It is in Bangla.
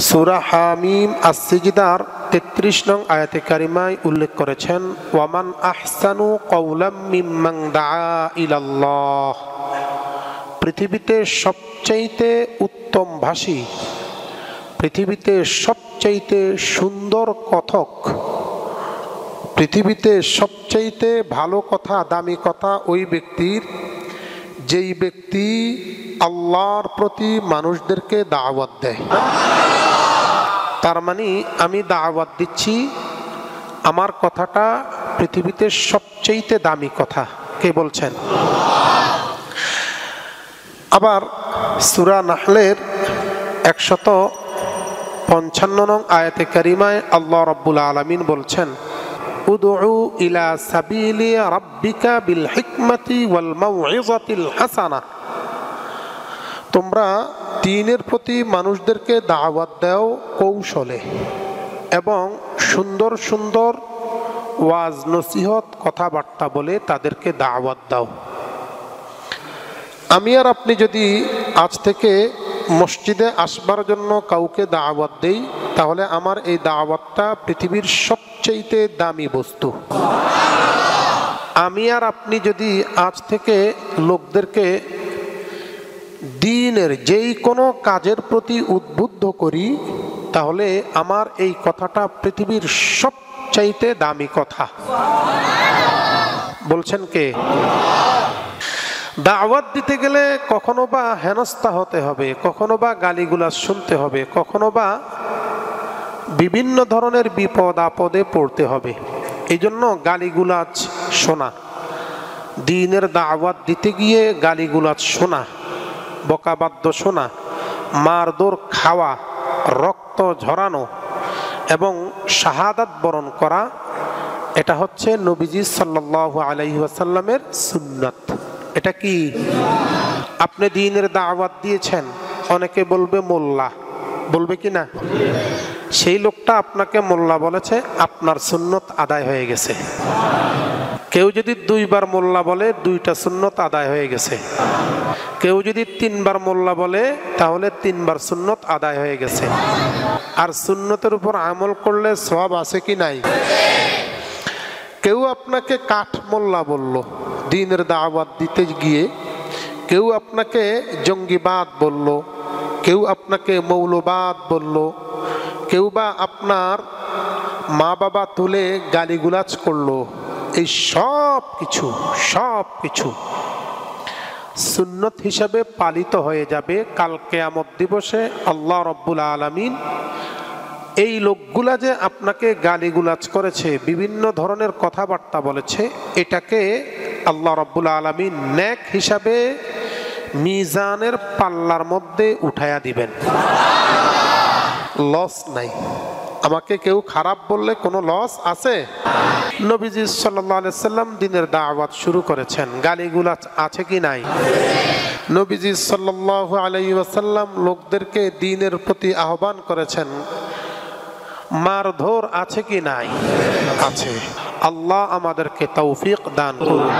সূরা হামিম আস-সিজদার 33 নং আয়াতে কারিমায় উল্লেখ করেছেন, ওয়ামান আহসানু কওলাম মিম্মান দাআ ইলাল্লাহ। পৃথিবীতে সবচাইতে উত্তম ভাষী, পৃথিবীতে সবচাইতে সুন্দর কথক, পৃথিবীতে সবচাইতে ভালো কথা, দামি কথা ওই ব্যক্তির যেই ব্যক্তি আল্লাহর প্রতি মানুষদেরকে দাওয়াত দেয়। তার মানে আমি দাওয়াত দিচ্ছি, আমার কথাটা পৃথিবীতে সবচাইতে দামি কথা। কে বলছেন? আবার সূরা নাহলের 155 নং আয়াতে কারিমায় আল্লাহ রাব্বুল আলামিন বলছেন, উদউ ইলা সাবিলি রাব্বিকা বিল হিকমাতি ওয়াল মাউইযাতিল হাসানা। তোমরা দ্বীনের প্রতি মানুষদেরকে দাওয়াত দাও কৌশলে এবং সুন্দর সুন্দর ওয়াজ নসিহত কথাবার্তা বলে তাদেরকে দাওয়াত দাও। আমি আর আপনি যদি আজ থেকে মসজিদে আসবার জন্য কাউকে দাওয়াত দেই, তাহলে আমার এই দাওয়াতটা পৃথিবীর সবচেয়ে দামি বস্তু। আমি আর আপনি যদি আজ থেকে লোকদেরকে দ্বীনের যেই কোনো কাজের প্রতি উদ্বুদ্ধ করি, তাহলে আমার এই কথাটা পৃথিবীর সবচাইতে দামি কথা। বলছেন কে? দাওয়াত দিতে গেলে কখনো বা হেনস্থা হতে হবে, কখনো বা গালিগুলাজ শুনতে হবে, কখনো বা বিভিন্ন ধরনের বিপদ আপদে পড়তে হবে। এই জন্য গালিগুলাজ শোনা, দ্বীনের দাওয়াত দিতে গিয়ে গালিগুলাজ শোনা, বকাবাদ্য শোনা, মারধর খাওয়া, রক্ত ঝরানো এবং শাহাদাত বরণ করা, এটা হচ্ছে নবীজি সাল্লাল্লাহু আলাইহি ওয়াসাল্লামের সুন্নাত। এটা কি? আপনি দ্বীনের দাওয়াত দিয়েছেন, অনেকে বলবে মোল্লা, বলবে কি না? সেই লোকটা আপনাকে মোল্লা বলেছে, আপনার সুন্নত আদায় হয়ে গেছে। কেউ যদি 2 বার মোল্লা বলে, 2টা সুন্নত আদায় হয়ে গেছে। কেউ যদি 3 বার মোল্লা বলে, তাহলে 3 বার সুন্নত আদায় হয়ে গেছে। আর সুন্নতের উপর আমল করলে সওয়াব আছে কি নাই? কেউ আপনাকে কাঠ মোল্লা বলল দ্বীনের দাওয়াত দিতে গিয়ে, কেউ আপনাকে জঙ্গিবাদ বলল, কেউ আপনাকে মৌলবাদ বলল, কেউ বা আপনার মা বাবা তুলে গালিগুলাজ করলো, এই সব কিছু সুন্নত হিসাবে পালিত হয়ে যাবে। কাল কিয়ামত দিবসে আল্লাহ রাব্বুল আলামিন এই লোকগুলা যে আপনাকে গালিগুলাজ করেছে, বিভিন্ন ধরনের কথাবার্তা বলেছে, এটাকে আল্লাহ রাব্বুল আলামিন নেক হিসাবে মিজানের পাল্লার মধ্যে উঠায়া দিবেন। লস নাই। আমাকে কেউ খারাপ বললে কোনো লস আছে? নবীজি সাল্লাল্লাহু আলাইহি সাল্লাম দ্বীনের দাওয়াত শুরু করেছেন, গালিগুলাজ আছে কি নাই? নবীজি সাল্লাল্লাহু আলাইহি ওয়াসাল্লাম লোকদেরকে দ্বীনের প্রতি আহ্বান করেছেন, মারধর আছে কি নাই? আছে। আল্লাহ আমাদেরকে তৌফিক দান করুন।